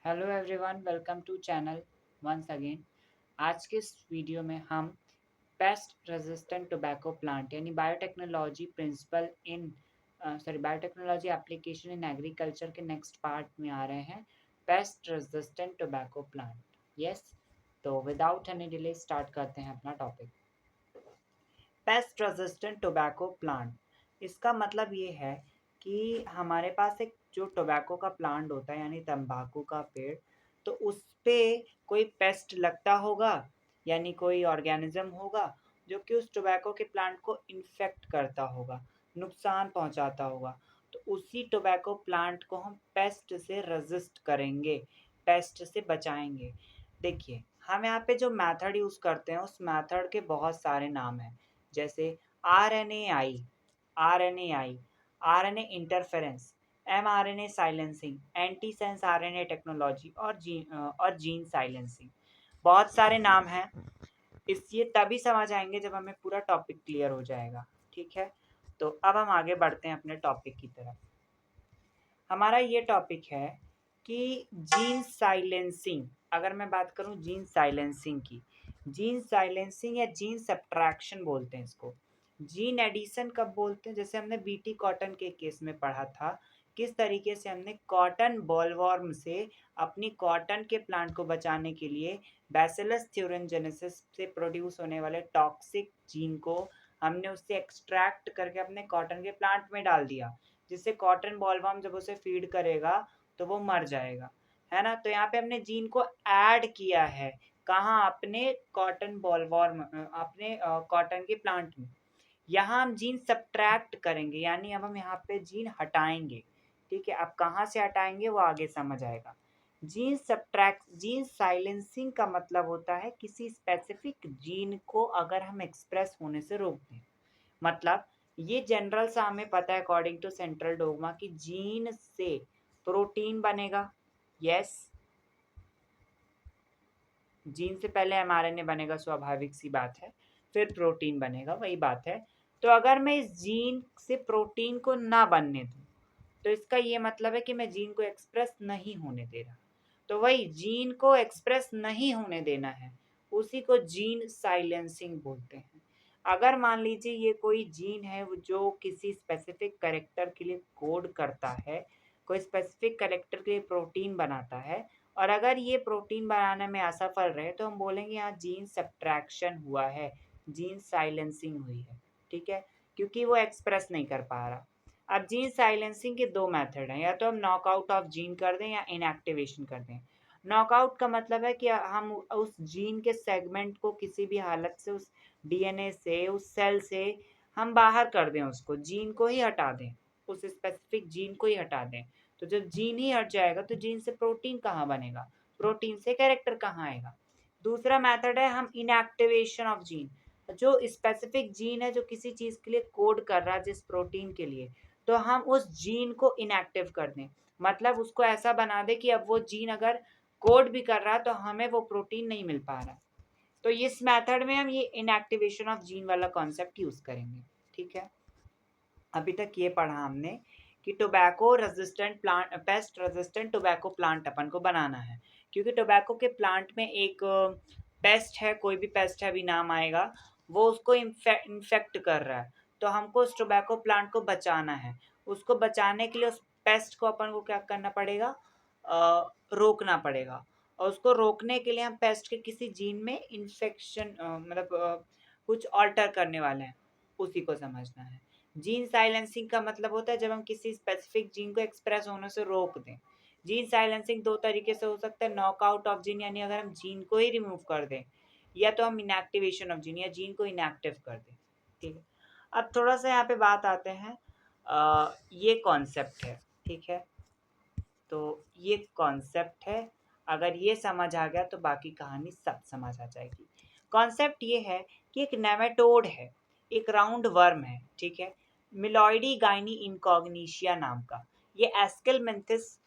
Hello everyone, welcome to channel once again. आज के इस वीडियो में हम पेस्ट रेजिस्टेंट टोबैको प्लांट यानी biotechnology principle in biotechnology application in agriculture के नेक्स्ट पार्ट में आ रहे हैं। Pest resistant tobacco plant. Yes, तो विदाउट एनी डिले स्टार्ट करते हैं अपना topic. Pest resistant tobacco plant, इसका मतलब ये है कि हमारे पास एक जो टोबैको का प्लांट होता है यानी तंबाकू का पेड़, तो उस पे कोई पेस्ट लगता होगा यानी कोई ऑर्गेनिज्म होगा जो कि उस टोबैको के प्लांट को इन्फेक्ट करता होगा, नुकसान पहुंचाता होगा। तो उसी टोबैको प्लांट को हम पेस्ट से रेजिस्ट करेंगे, पेस्ट से बचाएंगे। देखिए, हम यहाँ पे जो मेथड यूज़ करते हैं उस मेथड के बहुत सारे नाम हैं, जैसे RNAi, RNAi, RNA interference, mRNA silencing, anti sense RNA technology और जीन साइलेंसिंग। बहुत सारे नाम हैं। इस ये तभी समझ आएंगे जब हमें पूरा टॉपिक क्लियर हो जाएगा। ठीक है, तो अब हम आगे बढ़ते हैं अपने टॉपिक की तरफ। हमारा ये टॉपिक है कि जीन साइलेंसिंग। अगर मैं बात करूं जीन साइलेंसिंग की, जीन साइलेंसिंग या जीन सब्ट्रैक्शन बोलते हैं इसको। जीन एडिशन कब बोलते हैं? जैसे हमने बीटी कॉटन के केस में पढ़ा था, किस तरीके से हमने कॉटन बॉलवॉर्म से अपनी कॉटन के प्लांट को बचाने के लिए बैसिलस थ्यूरेनजेनेसिस से प्रोड्यूस होने वाले टॉक्सिक जीन को हमने उससे एक्सट्रैक्ट करके अपने कॉटन के प्लांट में डाल दिया, जिससे कॉटन बॉलवर्म जब उसे फीड करेगा तो वो मर जाएगा, है ना। तो यहाँ पे हमने जीन को ऐड किया है, कहाँ? अपने कॉटन बॉलवर्म, अपने कॉटन के प्लांट में। यहाँ हम जीन सब्ट्रैक्ट करेंगे, यानी अब हम यहाँ पे जीन हटाएंगे। ठीक है, अब कहाँ से हटाएंगे वो आगे समझ आएगा। जीन सब्ट्रैक्ट, जीन साइलेंसिंग का मतलब होता है किसी स्पेसिफिक जीन को अगर हम एक्सप्रेस होने से रोक दें। मतलब ये जनरल सा हमें पता है अकॉर्डिंग टू सेंट्रल डोगमा कि जीन से प्रोटीन बनेगा। यस, जीन से पहले एमआरएनए बनेगा, स्वाभाविक सी बात है, फिर प्रोटीन बनेगा, वही बात है। तो अगर मैं इस जीन से प्रोटीन को ना बनने दूं तो इसका ये मतलब है कि मैं जीन को एक्सप्रेस नहीं होने दे रहा। तो वही जीन को एक्सप्रेस नहीं होने देना है, उसी को जीन साइलेंसिंग बोलते हैं। अगर मान लीजिए ये कोई जीन है जो किसी स्पेसिफिक कैरेक्टर के लिए कोड करता है, कोई स्पेसिफिक कैरेक्टर के लिए प्रोटीन बनाता है, और अगर ये प्रोटीन बनाने में असफल रहे तो हम बोलेंगे यहाँ जीन सब्ट्रैक्शन हुआ है, जीन साइलेंसिंग हुई है। ठीक है, क्योंकि वो एक्सप्रेस नहीं कर पा रहा। अब जीन साइलेंसिंग के दो मेथड हैं, या तो हम नॉकआउट ऑफ जीन कर दें या इनएक्टिवेशन कर दें। नॉकआउट का मतलब है कि हम उस जीन के सेगमेंट को किसी भी हालत से उस डीएनए से, उस सेल से हम बाहर कर दें, उसको जीन को ही हटा दें, उस स्पेसिफिक जीन को ही हटा दें। तो जब जीन ही हट जाएगा तो जीन से प्रोटीन कहाँ बनेगा, प्रोटीन से कैरेक्टर कहाँ आएगा। दूसरा मेथड है हम इनएक्टिवेशन ऑफ जीन। जो स्पेसिफिक जीन है जो किसी चीज के लिए कोड कर रहा है, जिस प्रोटीन के लिए, तो हम उस जीन को इनएक्टिव कर दें। मतलब उसको ऐसा बना दे कि अब वो जीन अगर कोड भी कर रहा है तो हमें वो प्रोटीन नहीं मिल पा रहा। तो इस मेथड में हम ये इनएक्टिवेशन ऑफ जीन वाला कॉन्सेप्ट यूज करेंगे। ठीक है, अभी तक ये पढ़ा हमने कि tobacco resistant plant, pest resistant tobacco plant अपन को बनाना है, क्योंकि टोबैको के प्लांट में एक पेस्ट है, कोई भी पेस्ट है, अभी नाम आएगा, वो उसको इन्फेक्ट कर रहा है। तो हमको उस टोबैको प्लांट को बचाना है। उसको बचाने के लिए उस पेस्ट को अपन को क्या करना पड़ेगा? रोकना पड़ेगा। और उसको रोकने के लिए हम पेस्ट के किसी जीन में इन्फेक्शन कुछ ऑल्टर करने वाले हैं, उसी को समझना है। जीन साइलेंसिंग का मतलब होता है जब हम किसी स्पेसिफिक जीन को एक्सप्रेस होने से रोक दें। जीन साइलेंसिंग दो तरीके से हो सकता है, नॉकआउट ऑफ जीन यानी अगर हम जीन को ही रिमूव कर दें, या तो हम इनएक्टिवेशन ऑफ जीन या जीन को इनएक्टिव कर दें। ठीक है, अब थोड़ा सा यहाँ पे बात आते हैं, ये कॉन्सेप्ट है। ठीक है, तो ये कॉन्सेप्ट है, अगर ये समझ आ गया तो बाकी कहानी सब समझ आ जाएगी। कॉन्सेप्ट ये है कि एक नेमेटोड है, एक राउंड वर्म है। ठीक है, मिलॉइडी गाइनी इनकॉग्निशिया नाम का। ये एस्केलमेंथिस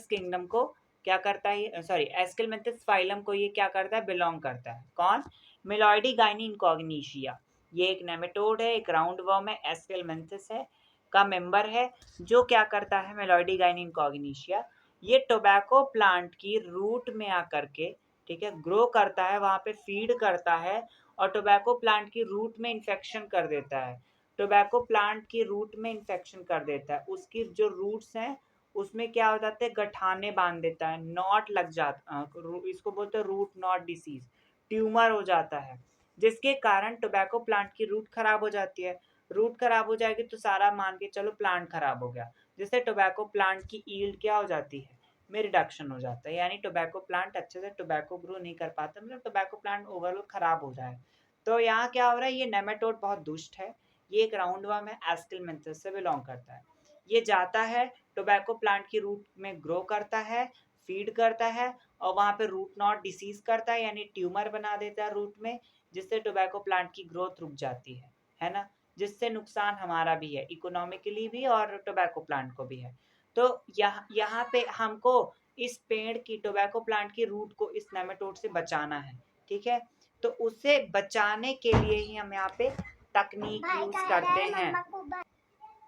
किंगडम को क्या करता है, सॉरी एस्केलमेंथिस फाइलम को ये क्या करता है, बिलोंग करता है। कौन? मिलॉइडी गाइनी इनकॉग्निशिया। ये एक नेमेटोड है, एक राउंड वर्म है, एस्केलमेंथिस है का मेंबर है, जो क्या करता है, मेलोडी गाइन इनकॉग्निशिया, ये टोबैको प्लांट की रूट में आकर के, ठीक है, ग्रो करता है, वहां पे फीड करता है और टोबैको प्लांट की रूट में इन्फेक्शन कर देता है। टोबैको प्लांट की रूट में इन्फेक्शन कर देता है, उसकी जो रूट्स हैं उसमें क्या हो जाता है, गठाने बांध देता है, नॉट लग जाता, इसको बोलते हैं रूट नॉट डिसीज, ट्यूमर हो जाता है, जिसके कारण टोबैको प्लांट की रूट खराब हो जाती है। रूट खराब हो जाएगी तो सारा मान के चलो प्लांट खराब हो गया, जिससे टोबैको प्लांट की ईल्ड क्या हो जाती है, में रिडक्शन हो जाता है, यानी टोबैको प्लांट अच्छे से टोबैको ग्रो नहीं कर पाता, मतलब टोबैको प्लांट ओवरऑल खराब हो जाए। तो यहाँ क्या हो रहा है, ये नेमेटोड बहुत दुष्ट है, ये एक राउंड वर्म है, एस्किलमेंथिस से बिलोंग करता है। ये जाता है टोबैको प्लांट की रूट में ग्रो करता है, फीड करता है और वहां पे रूट नॉट डिसीज करता है, यानी ट्यूमर बना देता है रूट में, जिससे टोबैको प्लांट की ग्रोथ रुक जाती है ना, जिससे नुकसान हमारा भी है, इकोनॉमिकली भी और टोबैको प्लांट को भी है। तो यहाँ पे हमको इस पेड़ की, टोबैको प्लांट की रूट को इस नेमेटोड से बचाना है, ठीक है। तो उसे बचाने के लिए ही हम यहाँ पे तकनीक यूज करते हैं।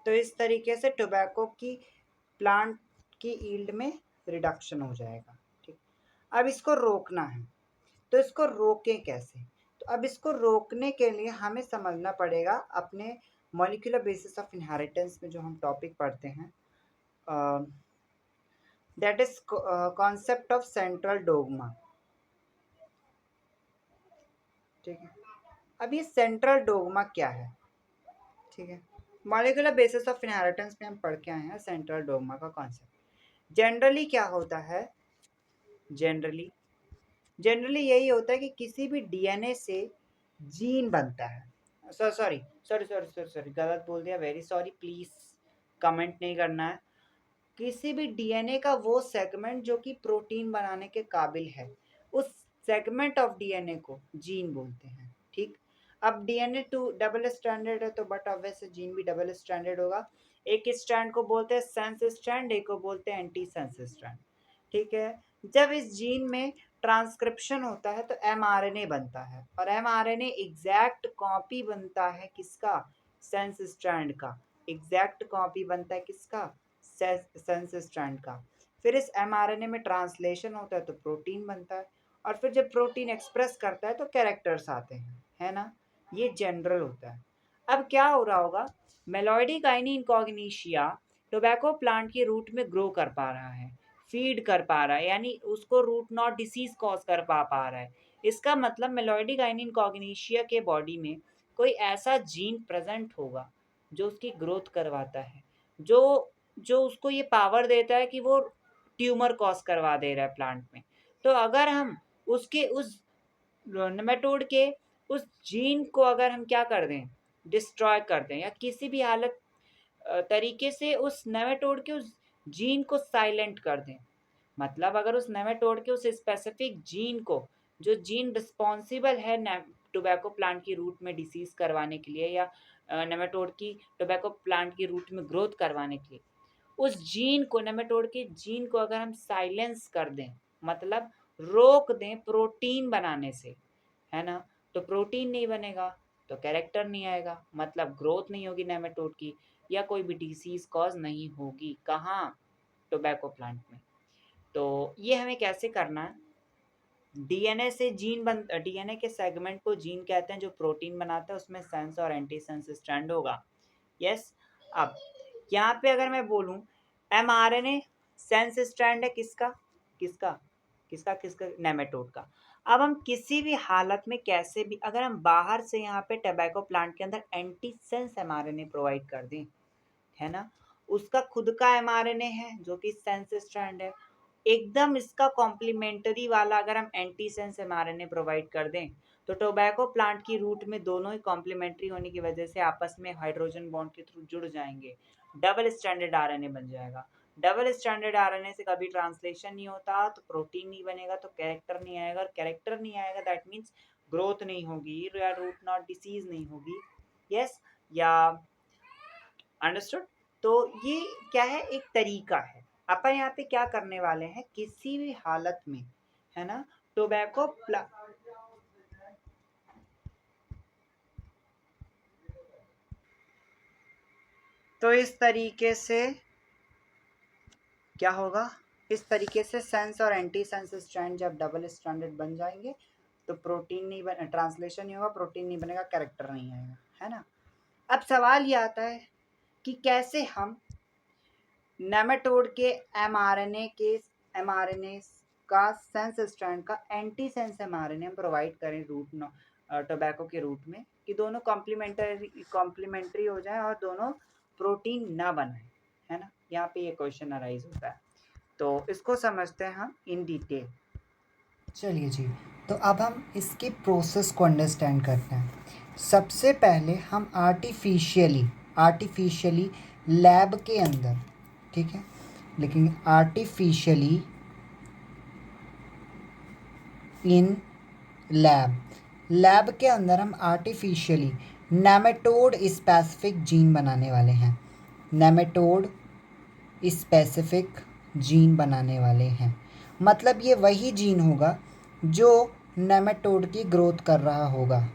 तो इस तरीके से टोबैको की प्लांट की ईल्ड में रिडक्शन हो जाएगा, ठीक। अब इसको रोकना है, तो इसको रोकें कैसे? तो अब इसको रोकने के लिए हमें समझना पड़ेगा अपने मॉलिक्यूलर बेसिस ऑफ इनहेरिटेंस में जो हम टॉपिक पढ़ते हैं, that is concept of central dogma, ठीक है। अब ये सेंट्रल डोगमा क्या है, ठीक है। मॉलिक्यूलर बेसिस ऑफ इनहेरिटेंस में हम पढ़ के आए हैं सेंट्रल डोगमा का कॉन्सेप्ट। जनरली क्या होता है, जनरली जनरली यही होता है कि किसी भी डीएनए से जीन बनता है। Sorry sorry sorry sorry sorry, गलत बोल दिया, वेरी सॉरी, प्लीज कमेंट नहीं करना है। किसी भी डीएनए का वो सेगमेंट जो कि प्रोटीन बनाने के काबिल है, उस सेगमेंट ऑफ डीएनए को जीन बोलते हैं, ठीक। अब डीएनए टू डबल स्टैंडर्ड है, तो बट ऑब्वियस जीन भी डबल स्टैंडर्ड होगा। एक स्ट्रैंड को बोलते हैं सेंस स्ट्रैंड, एक को बोलते हैं एंटी सेंस स्ट्रैंड, ठीक है। जब इस जीन में ट्रांसक्रिप्शन होता है तो एमआरएनए बनता है, और एमआरएनए एग्जैक्ट कॉपी बनता है किसका, सेंस स्ट्रैंड का, एग्जैक्ट कॉपी बनता है किसका, सेंस स्ट्रैंड का। फिर इस एमआरएनए में ट्रांसलेशन होता है तो प्रोटीन बनता है, और फिर जब प्रोटीन एक्सप्रेस करता है तो कैरेक्टर्स आते हैं, है ना। ये जनरल होता है। अब क्या हो रहा होगा, मेलोडी गाइनी इनकॉग्निशिया टोबैको प्लांट की रूट में ग्रो कर पा रहा है, फीड कर पा रहा है, यानी उसको रूट नॉट डिसीज कॉज कर पा रहा है। इसका मतलब मेलोडी गाइनी इनकॉग्निशिया के बॉडी में कोई ऐसा जीन प्रेजेंट होगा जो उसकी ग्रोथ करवाता है, जो जो उसको ये पावर देता है कि वो ट्यूमर कॉज करवा दे रहा है प्लांट में। तो अगर हम उसके उस नेमेटोड के उस जीन को अगर हम क्या कर दें, डिस्ट्रॉय कर दें, या किसी भी हालत तरीके से उस नेमेटोड के उस जीन को साइलेंट कर दें, मतलब अगर उस नेमेटोड के उस स्पेसिफिक जीन को, जो जीन रिस्पॉन्सिबल है टोबैको प्लांट की रूट में डिसीज करवाने के लिए, या नेमेटोड की टोबैको प्लांट की रूट में ग्रोथ करवाने के लिए, उस जीन को, नेमेटोड के जीन को अगर हम साइलेंस कर दें, मतलब रोक दें प्रोटीन बनाने से, है ना, तो प्रोटीन नहीं बनेगा, तो कैरेक्टर नहीं आएगा, मतलब ग्रोथ नहीं होगी नेमेटोड की, या कोई भी डिसीज कॉज नहीं होगी, कहाँ, टोबैको प्लांट में। तो ये हमें कैसे करना है, डीएनए से जीन बन, डीएनए के सेगमेंट को जीन कहते हैं, जो प्रोटीन बनाता है, उसमें सेंस और एंटी सेंस स्ट्रैंड होगा, यस। अब यहाँ पे अगर मैं बोलूँ एमआरएनए सेंस स्ट्रैंड है किसका, किसका किसका किसका, नेमेटोड का। अब हम किसी भी हालत में कैसे भी, अगर हम बाहर से यहाँ पे टोबैको प्लांट के अंदर एंटी सेंस एमआरएनए प्रोवाइड कर दें, है ना, उसका खुद का एमआरएनए है जो कि सेंस स्ट्रैंड है, एकदम इसका कॉम्प्लीमेंटरी वाला अगर हम एंटी सेंस एमआरएनए प्रोवाइड कर दें, तो टोबैको प्लांट की रूट में दोनों ही कॉम्प्लीमेंट्री होने की वजह से आपस में हाइड्रोजन बॉन्ड के थ्रू जुड़ जाएंगे, डबल स्टैंडर्ड आरएनए बन जाएगा। डबल स्टैंडर्ड आरएनए से कभी ट्रांसलेशन नहीं होता तो प्रोटीन नहीं बनेगा, तो कैरेक्टर नहीं आएगा, और कैरेक्टर नहीं आएगा दैट मीन्स ग्रोथ नहीं होगी, या रूट नॉट डिसीज नहीं होगी, यस, या अंडरस्टूड। तो ये क्या है, एक तरीका है। अपन यहाँ पे क्या करने वाले हैं, किसी भी हालत में, है ना, टोबैको तो इस तरीके से क्या होगा, इस तरीके से सेंस और एंटी सेंस स्ट्रैंड जब डबल स्ट्रैंडेड बन जाएंगे तो प्रोटीन नहीं बन ट्रांसलेशन नहीं होगा, प्रोटीन नहीं बनेगा, कैरेक्टर नहीं आएगा, है ना। अब सवाल ये आता है कि कैसे हम नेमेटोड के एमआरएनए का सेंस स्ट्रैंड का एंटी सेंस एमआरएनए हम प्रोवाइड करें टोबैको के रूट में कि दोनों कॉम्प्लीमेंट्री हो जाए और दोनों प्रोटीन ना बनाए, है ना। यहाँ पे ये क्वेश्चन अराइज होता है, तो इसको समझते हैं हम इन डिटेल। चलिए जी, तो अब हम इसके प्रोसेस को अंडरस्टैंड करते हैं। सबसे पहले हम आर्टिफिशियली लैब के अंदर, ठीक है, लेकिन आर्टिफिशियली इन लैब के अंदर हम आर्टिफिशियली नेमेटोड स्पेसिफिक जीन बनाने वाले हैं। नेमेटोड स्पेसिफिक जीन बनाने वाले हैं, मतलब ये वही जीन होगा जो नेमेटोड की ग्रोथ कर रहा होगा,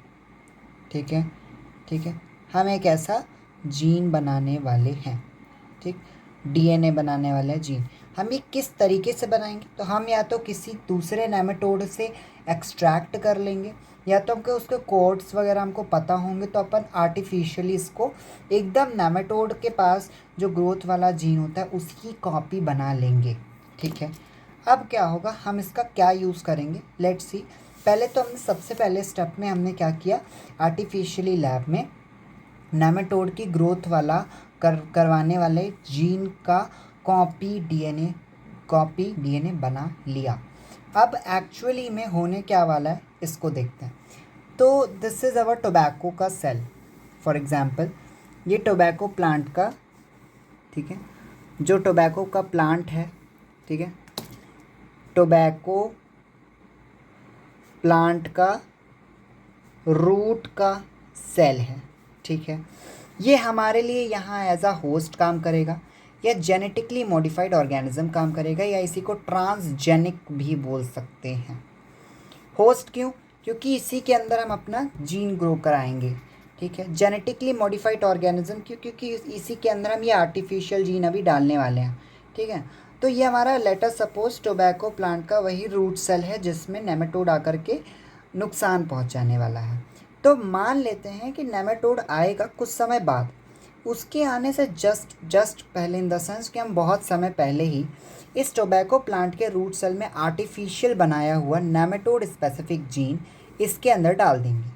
ठीक है, ठीक है। हम एक ऐसा जीन बनाने वाले हैं, ठीक, डीएनए बनाने वाला जीन। हम ये किस तरीके से बनाएंगे, तो हम या तो किसी दूसरे नेमेटोड से एक्सट्रैक्ट कर लेंगे, या तो हमको उसके कोड्स वगैरह हमको पता होंगे, तो अपन आर्टिफिशियली इसको एकदम नेमेटोड के पास जो ग्रोथ वाला जीन होता है उसकी कॉपी बना लेंगे, ठीक है। अब क्या होगा, हम इसका क्या यूज़ करेंगे, लेट्स सी। पहले तो हमने सबसे पहले स्टेप में हमने क्या किया, आर्टिफिशियली लैब में नेमेटोड की ग्रोथ वाला करवाने वाले जीन का कॉपी डीएनए बना लिया। अब एक्चुअली में होने क्या वाला है इसको देखते हैं। तो दिस इज़ अवर टोबैको का सेल, फॉर एग्जांपल ये टोबैको प्लांट का, ठीक है, जो टोबैको का प्लांट है, ठीक है, टोबैको प्लांट का रूट का सेल है, ठीक है। ये हमारे लिए यहाँ एज अ होस्ट काम करेगा, या जेनेटिकली मॉडिफाइड ऑर्गेनिज्म काम करेगा, या इसी को ट्रांसजेनिक भी बोल सकते हैं। होस्ट क्यों, क्योंकि इसी के अंदर हम अपना जीन ग्रो कराएंगे, ठीक है। जेनेटिकली मॉडिफाइड ऑर्गेनिज्म क्यों, क्योंकि इसी के अंदर हम ये आर्टिफिशियल जीन अभी डालने वाले हैं, ठीक है। तो ये हमारा let us suppose tobacco plant का वही रूट सेल है जिसमें नेमेटोड आकर के नुकसान पहुंचाने वाला है। तो मान लेते हैं कि नेमेटोड आएगा कुछ समय बाद, उसके आने से जस्ट पहले, इन द सेंस कि हम बहुत समय पहले ही इस टोबैको प्लांट के रूट सेल में आर्टिफिशियल बनाया हुआ नेमेटोड स्पेसिफिक जीन इसके अंदर डाल देंगे,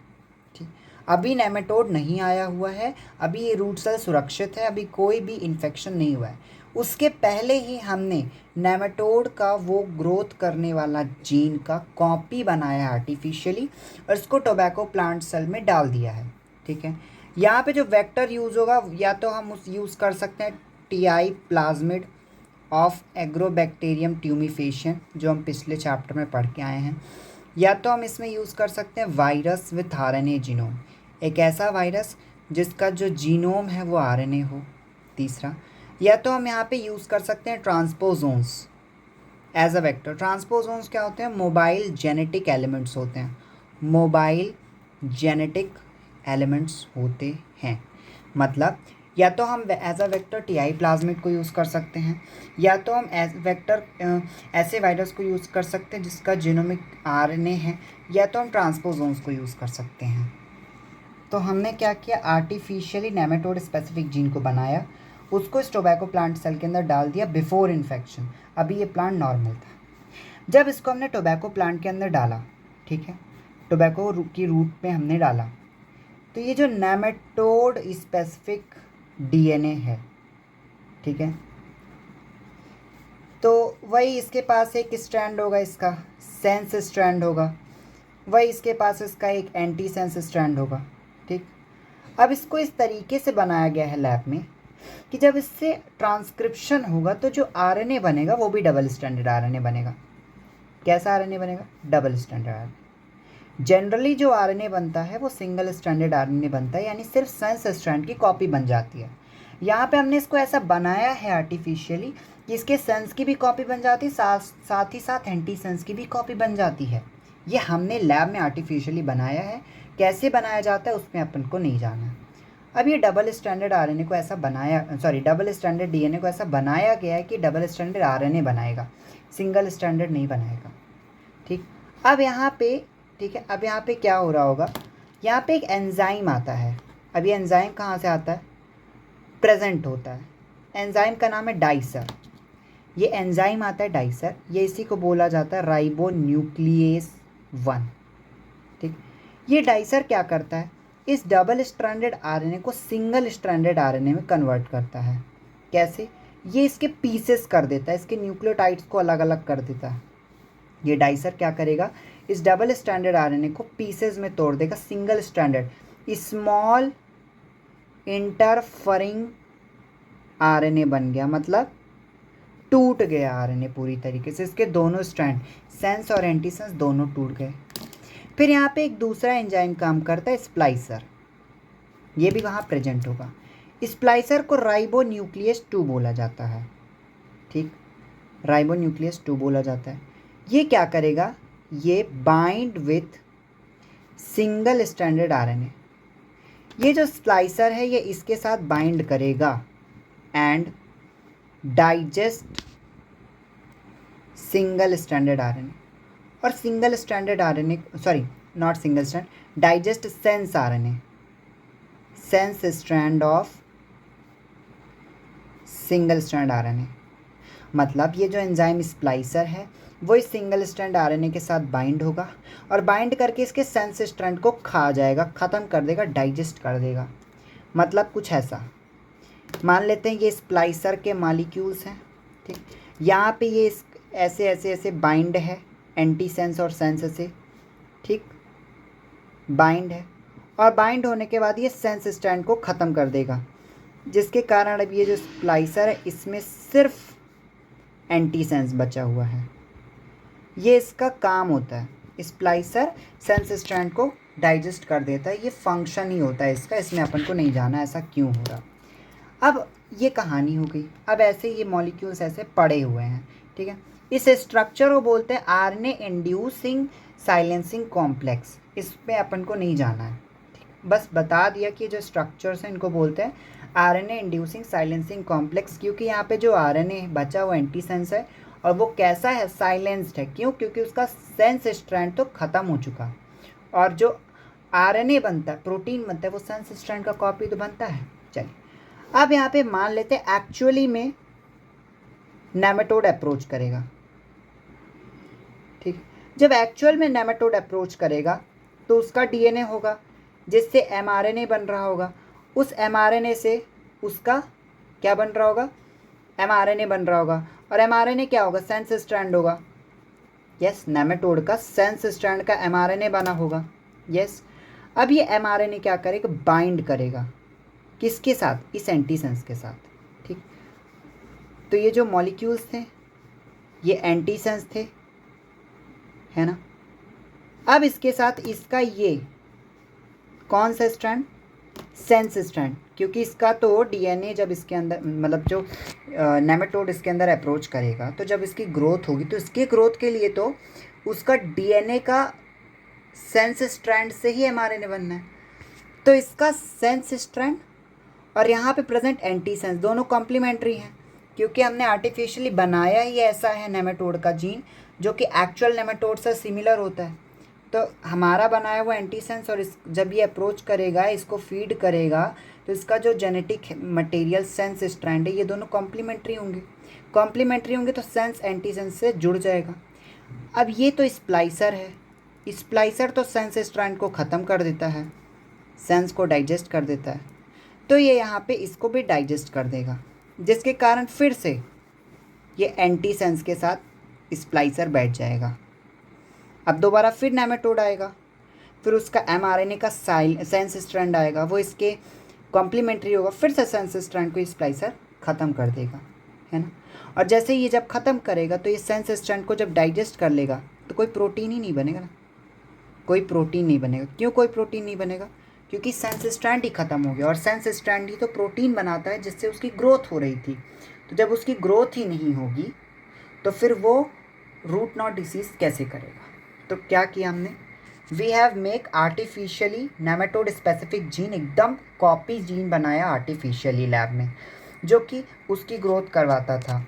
ठीक। अभी नेमेटोड नहीं आया हुआ है, अभी ये रूट सेल सुरक्षित है, अभी कोई भी इन्फेक्शन नहीं हुआ है। उसके पहले ही हमने नेमेटोड का वो ग्रोथ करने वाला जीन का कॉपी बनाया आर्टिफिशियली और इसको टोबैको प्लांट सेल में डाल दिया है, ठीक है। यहाँ पे जो वेक्टर यूज़ होगा, या तो हम उस यूज़ कर सकते हैं TI plasmid of agrobacterium tumefaciens, जो हम पिछले चैप्टर में पढ़ के आए हैं, या तो हम इसमें यूज़ कर सकते हैं वायरस विथ आरएनए जीनोम, एक ऐसा वायरस जिसका जो जीनोम है वो आरएनए हो। तीसरा, या तो हम यहाँ पे यूज़ कर सकते हैं ट्रांसपोजोन्स एज अ वेक्टर। ट्रांसपोजोन्स क्या होते हैं, मोबाइल जेनेटिक एलिमेंट्स होते हैं, मोबाइल जेनेटिक एलिमेंट्स होते हैं। मतलब या तो हम as a vector TI plasmid को यूज़ कर सकते हैं, या तो हम एज वेक्टर ऐसे वायरस को यूज़ कर सकते हैं जिसका जीनोमिक आरएनए है, या तो हम ट्रांसपोजोन्स को यूज़ कर सकते हैं। तो हमने क्या किया, आर्टिफिशियली नेमेटोड स्पेसिफिक जीन को बनाया, उसको इस टोबैको प्लांट सेल के अंदर डाल दिया बिफोर इन्फेक्शन। अभी ये प्लांट नॉर्मल था। जब इसको हमने टोबैको प्लांट के अंदर डाला, ठीक है, टोबैको की रूट में हमने डाला, तो ये जो नेमेटोड स्पेसिफिक डीएनए है, ठीक है, तो वही इसके पास एक स्ट्रैंड होगा, इसका सेंस स्ट्रैंड होगा, वही इसके पास इसका एक एंटी सेंस स्ट्रैंड होगा, ठीक। अब इसको इस तरीके से बनाया गया है लैब में कि जब इससे ट्रांसक्रिप्शन होगा तो जो आरएनए बनेगा वो भी डबल स्ट्रैंडेड आरएनए बनेगा। कैसा आरएनए बनेगा, डबल स्ट्रैंडेड आरएनए। जनरली जो आरएनए बनता है वो सिंगल स्ट्रैंडेड आरएनए बनता है, यानी सिर्फ सेंस स्ट्रैंड की कॉपी बन जाती है। यहाँ पे हमने इसको ऐसा बनाया है आर्टिफिशियली कि इसके सेंस की भी कॉपी बन जाती है, साथ ही साथ एंटी सेंस की भी कॉपी बन जाती है। ये हमने लैब में आर्टिफिशियली बनाया है, कैसे बनाया जाता है उसमें अपन को नहीं जाना। अब ये डबल स्ट्रैंडेड आरएनए को ऐसा बनाया, डबल स्ट्रैंडेड डीएनए को ऐसा बनाया गया है कि डबल स्ट्रैंडेड आरएनए बनाएगा, सिंगल स्ट्रैंडेड नहीं बनाएगा। ठीक, अब यहाँ पे, ठीक है, अब यहाँ पे क्या हो रहा होगा, यहाँ पे एक एंजाइम आता है। अब ये एंजाइम कहाँ से आता है, प्रेजेंट होता है। एंजाइम का नाम है डाइसर। ये एंजाइम आता है डाइसर, ये इसी को बोला जाता है राइबोन्यूक्लियेज 1। ठीक, ये डाइसर क्या करता है, इस डबल स्ट्रैंडेड आरएनए को सिंगल स्ट्रैंडेड आरएनए में कन्वर्ट करता है। कैसे, ये इसके पीसेस कर देता है, इसके न्यूक्लियोटाइड्स को अलग अलग कर देता है। ये डाइसर क्या करेगा, इस डबल स्ट्रैंडेड आरएनए को पीसेस में तोड़ देगा, सिंगल स्ट्रैंडेड स्मॉल इंटरफरिंग आरएनए बन गया, मतलब टूट गया आरएनए पूरी तरीके से, इसके दोनों स्ट्रैंड सेंस और एंटीसेंस दोनों टूट गए। फिर यहाँ पे एक दूसरा एंजाइम काम करता है, स्प्लाइसर, ये भी वहाँ प्रेजेंट होगा। स्प्लाइसर को राइबोन्यूक्लियस 2 बोला जाता है। ठीक, राइबोन्यूक्लियस 2 बोला जाता है। ये क्या करेगा, ये bind with single stranded RNA, ये जो स्प्लाइसर है ये इसके साथ बाइंड करेगा and digest single stranded RNA, और single stranded RNA, not single strand, digest sense RNA, sense strand of single strand RNA. मतलब ये जो एंजाइम स्प्लाइसर है वो इस सिंगल स्ट्रैंड आरएनए के साथ बाइंड होगा और बाइंड करके इसके सेंस स्ट्रैंड को खा जाएगा, ख़त्म कर देगा, डाइजेस्ट कर देगा। मतलब कुछ ऐसा, मान लेते हैं ये स्प्लाइसर के मॉलिक्यूल्स हैं। ठीक, यहाँ पे ये ऐसे ऐसे ऐसे बाइंड है, एंटी सेंस और सेंस से, ठीक, बाइंड है, और बाइंड होने के बाद ये सेंस स्ट्रैंड को ख़त्म कर देगा, जिसके कारण अब ये जो स्प्लाइसर है इसमें सिर्फ एंटी सेंस बचा हुआ है। ये इसका काम होता है, स्प्लाइसर सेंस स्ट्रैंड को डाइजेस्ट कर देता है, ये फंक्शन ही होता है इसका, इसमें अपन को नहीं जाना ऐसा क्यों हो रहा। अब ये कहानी हो गई। अब ऐसे ये मॉलिक्यूल्स ऐसे पड़े हुए हैं, ठीक है। इस स्ट्रक्चर को बोलते हैं आरएनए इंड्यूसिंग साइलेंसिंग कॉम्प्लेक्स, इस पे अपन को नहीं जाना है, बस बता दिया कि जो स्ट्रक्चर्स हैं इनको बोलते हैं आरएनए इंड्यूसिंग साइलेंसिंग कॉम्प्लेक्स, क्योंकि यहाँ पे जो आरएनए बचा वो एंटीसेंस है और वो कैसा है, साइलेंस्ड है। क्यों? क्योंकि उसका सेंस स्ट्रैंड तो ख़त्म हो चुका, और जो आरएनए बनता है, प्रोटीन बनता है, वो सेंस स्ट्रैंड का कॉपी तो बनता है। चलिए अब यहाँ पे मान लेते हैं एक्चुअली में नेमेटोड अप्रोच करेगा, ठीक। जब एक्चुअल में नेमेटोड अप्रोच करेगा तो उसका डीएनए होगा जिससे एमआरएनए बन रहा होगा, उस एमआरएनए से उसका क्या बन रहा होगा, एमआरएनए बन रहा होगा, और एमआरएनए क्या होगा, सेंस स्ट्रैंड होगा। यस, नेमेटोड का सेंस स्ट्रैंड का एमआरएनए बना होगा। यस, अब ये एमआरएनए क्या करेगा, बाइंड करेगा, किसके साथ, इस एंटीसेंस के साथ, ठीक। तो ये जो मॉलिक्यूल्स थे ये एंटीसेंस थे, है ना। अब इसके साथ इसका ये कौन सा स्ट्रैंड, सेंस स्ट्रैंड, क्योंकि इसका तो डीएनए जब इसके अंदर, मतलब जो नेमेटोड इसके अंदर अप्रोच करेगा तो जब इसकी ग्रोथ होगी तो इसके ग्रोथ के लिए तो उसका डीएनए का सेंस स्ट्रैंड से ही एमआरएनए बनना है। तो इसका सेंस स्ट्रैंड और यहाँ पे प्रेजेंट एंटीसेंस दोनों कॉम्प्लीमेंट्री हैं, क्योंकि हमने आर्टिफिशियली बनाया ही ऐसा है नेमेटोड का जीन जो कि एक्चुअल नेमेटोड से सिमिलर होता है। तो हमारा बनाया हुआ एंटीसेंस और इस जब ये अप्रोच करेगा, इसको फीड करेगा, तो इसका जो जेनेटिक मटेरियल सेंस स्ट्रैंड है ये दोनों कॉम्प्लीमेंट्री होंगे। कॉम्प्लीमेंट्री होंगे तो सेंस एंटीसेंस से जुड़ जाएगा। अब ये तो स्प्लाइसर है, स्प्लाइसर तो सेंस स्ट्रैंड को ख़त्म कर देता है, सेंस को डाइजेस्ट कर देता है, तो ये यहाँ पे इसको भी डाइजेस्ट कर देगा, जिसके कारण फिर से ये एंटीसेंस के साथ स्प्लाइसर बैठ जाएगा। अब दोबारा फिर नेमेटोड आएगा, फिर उसका एमआरएनए का सेंस स्ट्रैंड आएगा, वो इसके कॉम्प्लीमेंट्री होगा, फिर से सेंस स्ट्रैंड को स्प्लाइसर ख़त्म कर देगा, है ना। और जैसे ये जब ख़त्म करेगा तो ये सेंस स्ट्रैंड को जब डाइजेस्ट कर लेगा तो कोई प्रोटीन ही नहीं बनेगा ना, कोई प्रोटीन नहीं बनेगा। क्यों कोई प्रोटीन नहीं बनेगा? क्योंकि सेंस स्ट्रैंड ही ख़त्म हो गया, और सेंस स्ट्रैंड ही तो प्रोटीन बनाता है जिससे उसकी ग्रोथ हो रही थी। तो जब उसकी ग्रोथ ही नहीं होगी तो फिर वो रूट नॉट डिसीज़ कैसे करेगा? तो क्या किया हमने, we have make artificially nematode specific gene, एकदम कॉपी जीन बनाया आर्टिफिशियली लैब में, जो कि उसकी ग्रोथ करवाता था।